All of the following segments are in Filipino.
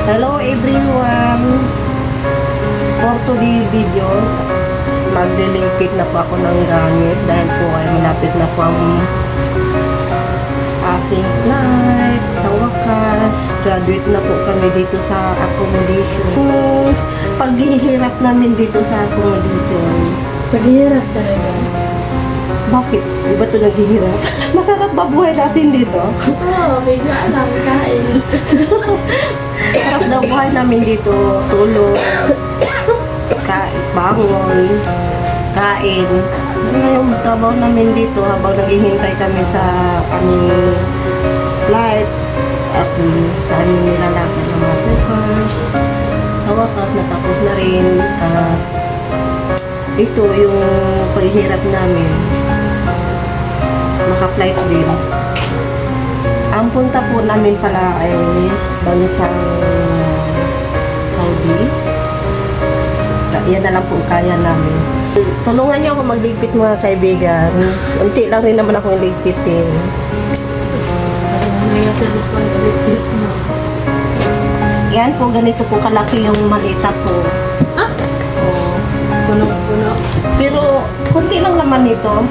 Hello everyone! For today videos, maglilimpit na po ako ng gamit dahil po ay malapit na po ang aking flight. Sa wakas, graduate na po kami dito sa accommodation. Paghihirap namin dito sa accommodation. Paghihirap talaga. Bakit? Di ba ito naghihirap? Masarap ba buhay natin dito? Oo, bigla lang kain. Sarap daw buhay namin dito. Tulog, bangon, kain. Ano na yung trabaho namin dito habang naghihintay kami sa aming flight at sa aming nilalakad ng mga papers. Sa wakas, natapos na rin. Ito yung paghihirap namin. Maka-flight din. Ang punta po namin pala ay bansang Saudi. Yan na lang po kaya namin. Tulungan niyo ako magligpit mga kaibigan. Unti lang rin naman ako ligpitin. Yan po, ganito po kalaki yung malita ko. Ah? Puno-puno. Pero kunti lang naman ito.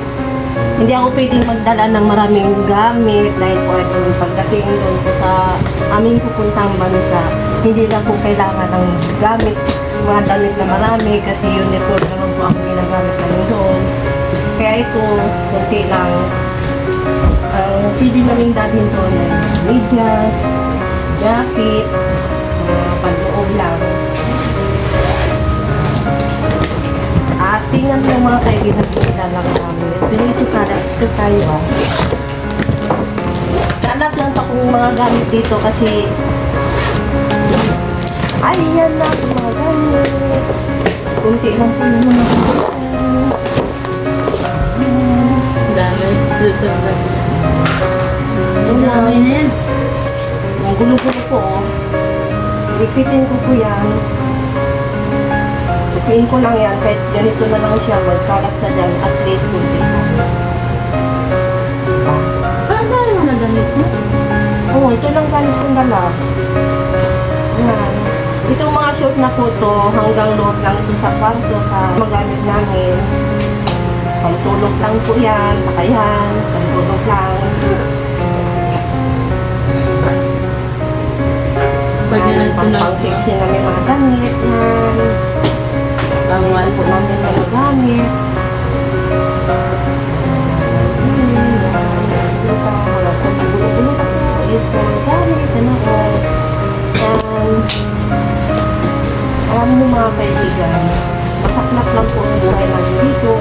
Hindi ako pwedeng magdala ng maraming gamit dahil po yung pagdating doon po sa aming pupuntang bansa, hindi na po kailangan ng gamit, mga damit na marami kasi uniform naman po ang ginagamit namin doon. Kaya ito, kunti lang. Pwede namin dalhin doon ay medyas, jacket, panloob lang. At tingnan mo mga kaibigan ko lang namin. Pero ito tayo Kalat lang akong mga gamit dito kasi ayan na ang mga gamit. Kunti lang po yung mga gamit. Dami. Ang Dami na yan. Ang gulo-gulo po. Lipitin ko po yan. Lipitin ko lang yan. Kahit ganito na lang siya. Magkalat sa dyan. At least kunti lang. Paano yung nagamit mo? Oo, ito lang gamit kong dala. Yan. Itong mga short na po to, hanggang loob lang ito sa kwarto, sa magamit namin. Pantulog lang po yan, saka yan, pantulog lang. Pag yan ang sunod mo. Pang-sexy namin mga damit, yan. Bawal. Ito po namin mga gamit. Alam mo mga kaibigan, masaklap lang po ang buhay namin dito.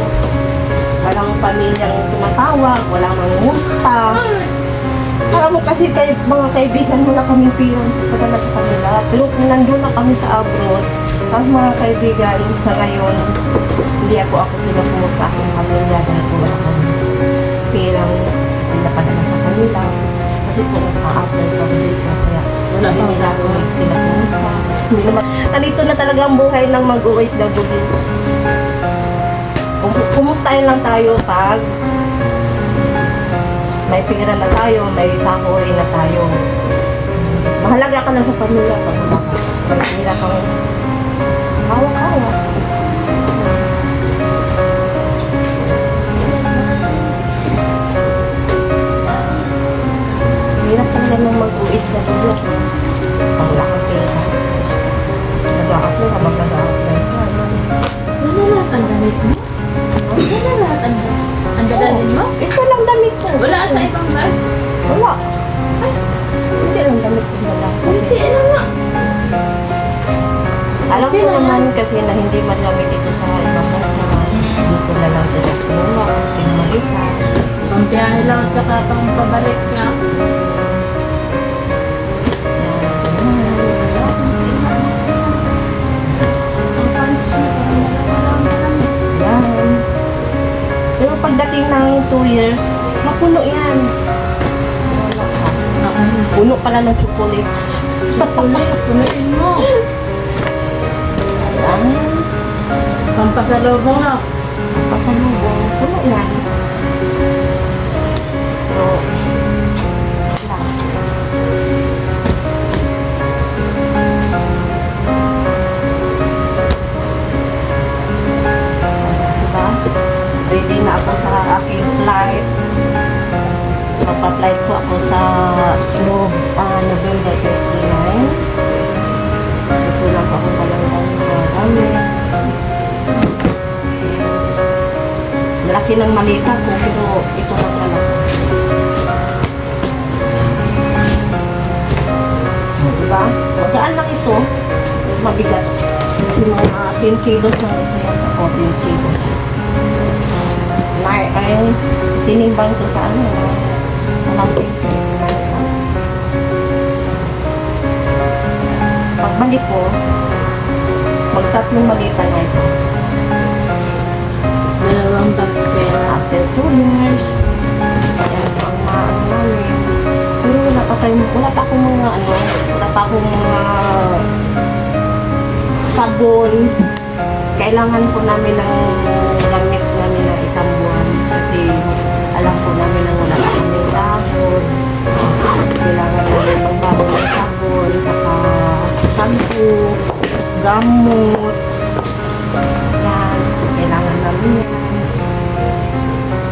Walang pamilyang tumatawag, walang mangungusta. Alam mo kasi mga kaibigan, wala kaming pirang padala sa kanila. Pero kung nandun na kami sa abroad, ang mga kaibigan sa ngayon, hindi ako pinapumusta aking pamilya dahil po wala akong pirang pinapadala sa kanila. Kasi po nagka-apply kami dito, kaya hindi nila ako pinapumusta. Nandito na talaga ang buhay ng mag-OFW. Kumustahin lang tayo pag may pera na tayo, may sahurin na tayo. Mahalaga ka lang sa pamilya pag may pera kang hawak-hawak. Hirap talaga ng mag-OFW. Pag wala kang pera. Nag-a-apply ka, mag-a-apply ka. Ano lahat ang damit mo? Ano lahat ang dadalhin mo? Ito lang damit ko. Wala sa ibang bag? Wala. Ay, hindi lang damit ko na lang. Hindi na nga. Alam ko Okay na naman kasi na hindi magamit ito sa ibang bansa. Dito na lang sa Pinola, Pinmalita. Pampiyahe lang at saka pang pabalik nga. Ang pants mo parang marami. Yan. Pero pagdating ng 2 years, mapuno yan. Wala ka. Puno pala ng chocolate. Chocolate, punuin mo. Ayan. Pampasalubong na. Pasalubong. Puno yan. Pero, wala. laki ng malita ko, pero ito lang lalaki. Diba? Magaan lang ito. Mabigat. Yung mga 10 kilos lang ito yan. O, 10 kilos. Ay, tinimbang ko sa ano. Malamping ko. Pagbalik ko, magtatlong malita na ito. Dalawang bag pera. After 2 years, ayan ang maano namin. Pero wala pa akong mga ano, wala pa akong mga sabon. Kailangan po namin ng gamit namin na isang buwan kasi alam po namin na wala pa kami sabon. Kailangan namin magbago ng sabon, saka shampoo, gamot. Yan, kailangan namin yan.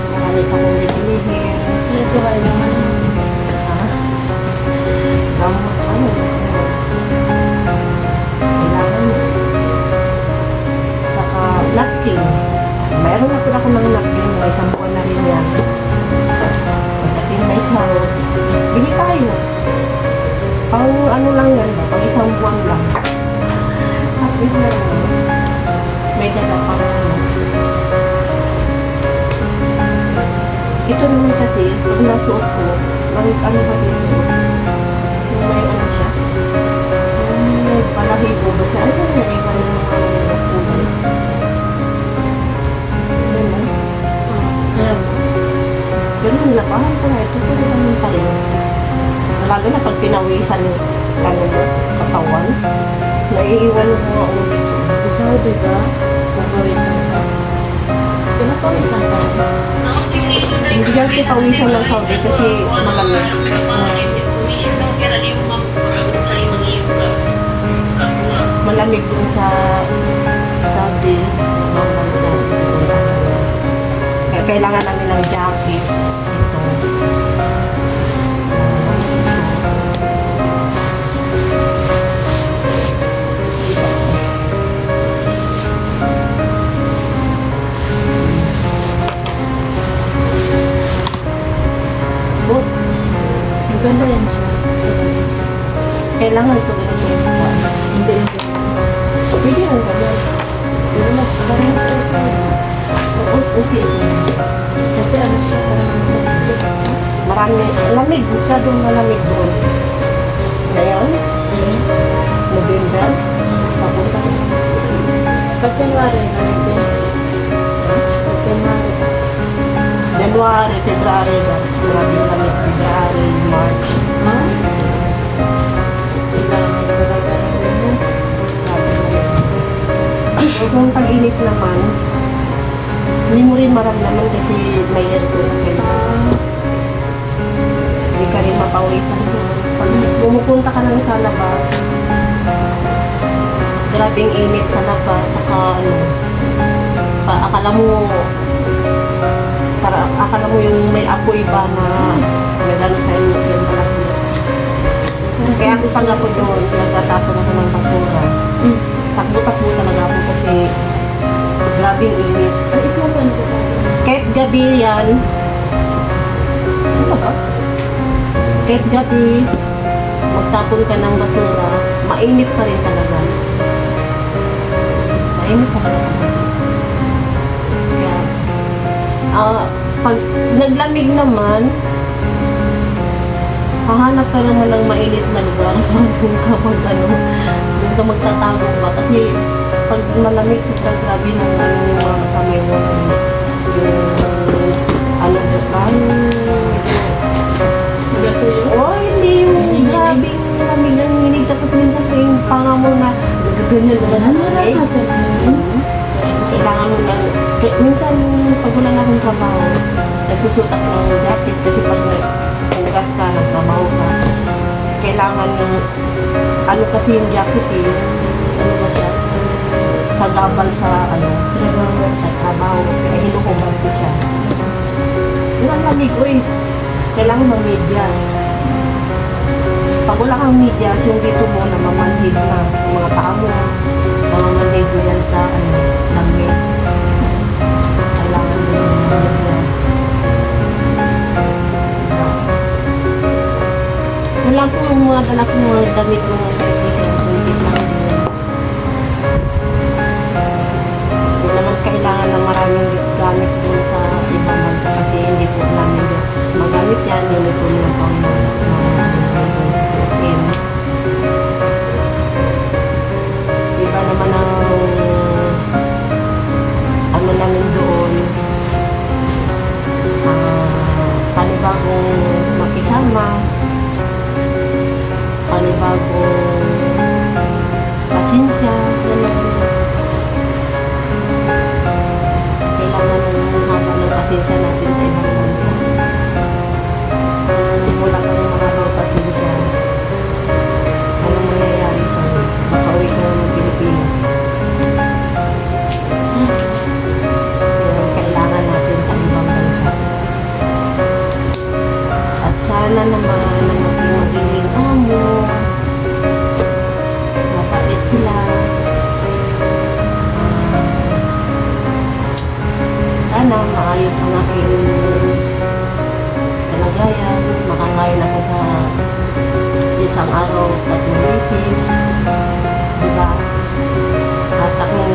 Marami pa mong bibilihin. Ito kailangan. Ha? Gamot ano? Kailangan mo. Saka napkin. Mayroon na po ako ng napkin. May isang buwan na rin yan. Pagdating na isang, bili tayo. Pang ano lang yan ba? Pang isang buwan lang. Napkin na yun. May dala pang ano. Ito naman kasi, pag nasuot ko, ano ba dito? Yung may ano siya? Yung may palahibo ba siya? Ano yung naiwan ng mga kulay? Ganun. Alam mo. Ganun, lapahan ko na ito. Pero naman pa rin. Lalo na pag pinawisan yung ano mo, katawan, naiiwan yung mga ulo dito. Sa Saudi ba? Papawisan ka. Pinapawisan ka. Hindi lang siya pawisan ng Saudi kasi malamig. Malamig dun sa Saudi. Ibang bansa. Kaya kailangan namin ng jacket. Ito. Oh, Maganda yan siya. Saudi. kailangan ito ganito. Hindi yung ganyan. Pwede lang ganyan. Pero mas parang okay. Kasi ano siya, parang plastic. Marami, lamig. Masyadong malamig doon. Ngayon, November, papunta ko. Pag January, natin. Pag January. January, February, maraming lamig. February, March. Ha? Kailangan mo talaga ng ganyan. Kung pag-init naman, hindi mo rin maramdaman kasi may aircon kayo. Hindi ka rin mapawisan doon. Pag pumupunta ka lang sa labas, grabing init sa labas, saka ano, akala mo yung may apoy ba na nagano sa inyo yung malaki. Kaya ako pag ako doon, nagtatapon ako ng basura. Takbo-takbo talaga ako kasi grabing init. At ikaw pa na ba? Kahit gabi yan, ano ba? Kahit gabi, magtapon ka ng basura, mainit pa rin talaga. Mainit pa talaga. Kaya, pag naglamig naman, hahanap ka naman ng mainit na lugar. Doon ka doon ka magtatago ba? Kasi pag malamig sa grabe ng yung mga kamay mo, yung ano ba? Magatuyo? Oh, hindi yung grabing lamig ng hinig. Tapos minsan ko yung panga mo na gagaganyan na sa lamig. Kailangan mo lang, minsan pag wala na akong trabaho, nagsusuot ako ng jacket kasi pag nagpugas ka, nagtrabaho ka, kailangan yung, ano kasi yung jacket eh, ano ba siya, sagabal sa, ano, trabaho, kaya hinuhubad ko siya. Yung ang lamig, uy, kailangan mag-medyas. Pag wala kang medyas, yung dito mo, namamanhid na, yung mga paa mo, namamanhid mo yan sa, ano, lamig. Kailangan mo yung Yung mga dala ko mga damit ng mga kaibigan ko, hindi lang yun. Hindi naman kailangan ng maraming gamit dun sa ibang bansa kasi hindi po namin yun magamit yan, hindi po nilang pang mga susukin. Iba naman ang ano namin doon, panibagong makisama, panibagong pasensya, yan lang. Kailangan ng haba ng pasensya natin sa ibang bansa. Kung wala kang mahabang pasensya, anong mangyayari sa'yo? Baka uwi ka ng Pilipinas. Yung kailangan natin sa ibang bansa. At sana naman ang magiging amo, mabait sila. Sana maayos ang aking kalagayan, makakain ako sa isang araw 3 beses, diba? At aking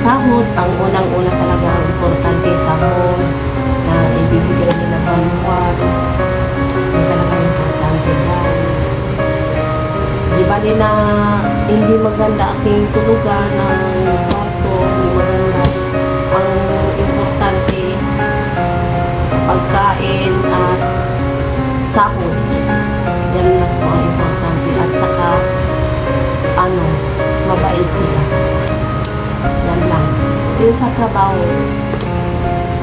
sahod, ang unang-una talaga ang importante sahod na ibibigay nila buwan-buwan. Yung talaga importante guys. Di ba din na hindi maganda aking tulugan ng kwarto, hindi maganda. Ang importante, pagkain at sahod. Yan lang po ang importante. At saka, mabait sila. Yan lang. Yung sa trabaho,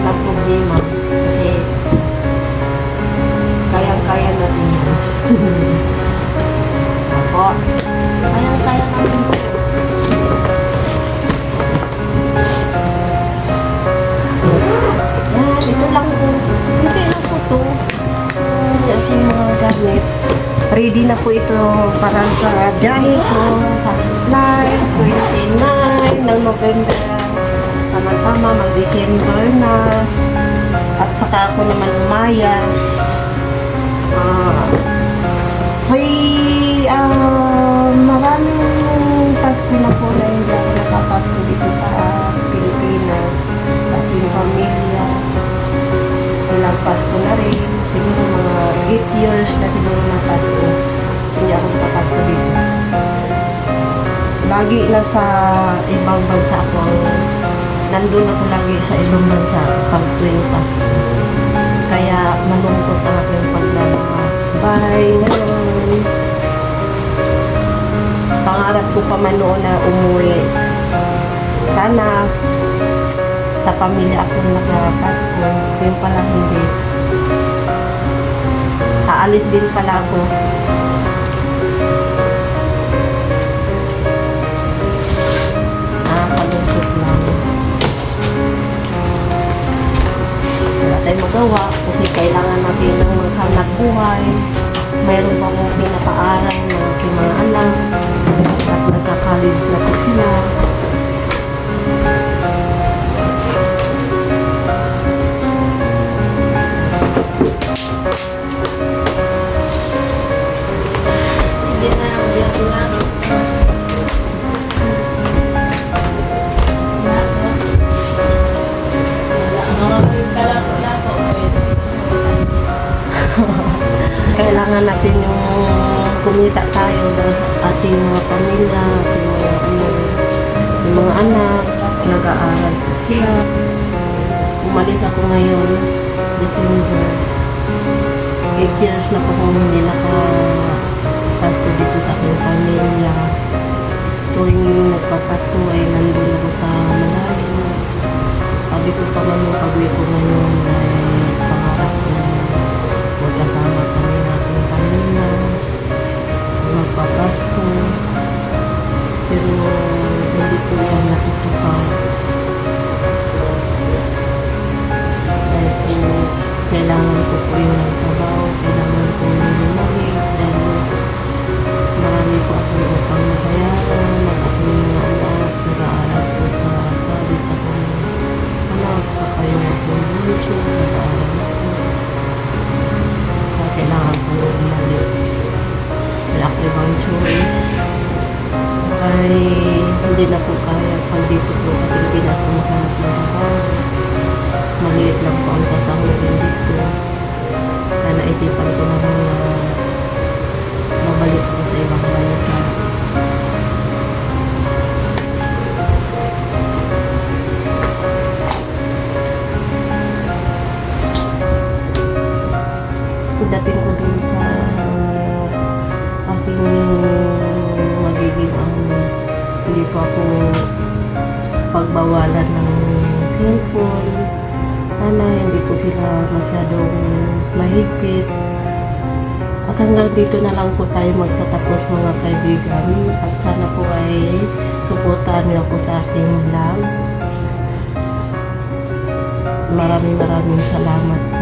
na problema. Kasi, kayang-kaya natin. Ako, kayang-kaya natin po. Yan, ito lang po. Hindi lang po ito. Yung mga gamit. Ready na po ito para sa biyahe ko. Sa flight, 29 ng November. Tama-tama, mag-December na. At saka ako naman umayas. Maraming Pasko na po na hindi ako nakapasko dito sa Pilipinas. Aking pamilya. Ilang Pasko na rin. Siguro mga 8 years na siguro ng Pasko. Hindi ako nakapasko dito. Lagi na sa ibang bansa ako. Nandun ako lagi sa ibang bansa pag tuwing Pasko. Kaya malungkot ang aking paglalakbay ngayon. Pangarap ko pa man noon na umuwi. Sana sa pamilya ako nagpasko. Yung pala hindi. Aalis din pala ako. Palungkot lang. Wala tayong magawa kasi kailangan natin ng maghanap buhay. Mayroon pa mong pinapaaral ng aking mga anak at nagka-college na po sila. Sige na, biyak ko na. Kailangan natin yung kumita tayo ng ating mga pamilya, ating mga anak, nag-aaral po sila. Umalis ako ngayon, December. 8 years na po kung hindi nakapasko dito sa aking pamilya. Tuwing nagpapasko ay nandun ako sa malayo. Sabi ko pa man yung pag-uwi ko ngayon ay pangarap na magkasama kami ng aking pamilya, magpapasko, pero hindi po yan natutupad. Dahil po, kailangan ko po yung nagtrabaho, kailangan ko yung lumamig, dahil marami po akong utang na bayaran, at aking mga anak, nag-aaral po sa college akong anak, saka yung akong bunso, nag-aaral ako. Kailangan ko umalik. ay hindi na po kaya pag dito po sa Pilipinas maghanap ng trabaho. Maliit lang po ang sasahurin dito. Kaya naisipan ko naman na mabalik ako sa ibang bansa. Pagdating ko dun sa aking magiging hindi po ako pagbawalan ng cellphone. Sana hindi po sila masyadong mahigpit. At hanggang dito na lang po tayo magtatapos mga kaibigan. At sana po ay suportahan niyo ako sa aking vlog. Maraming salamat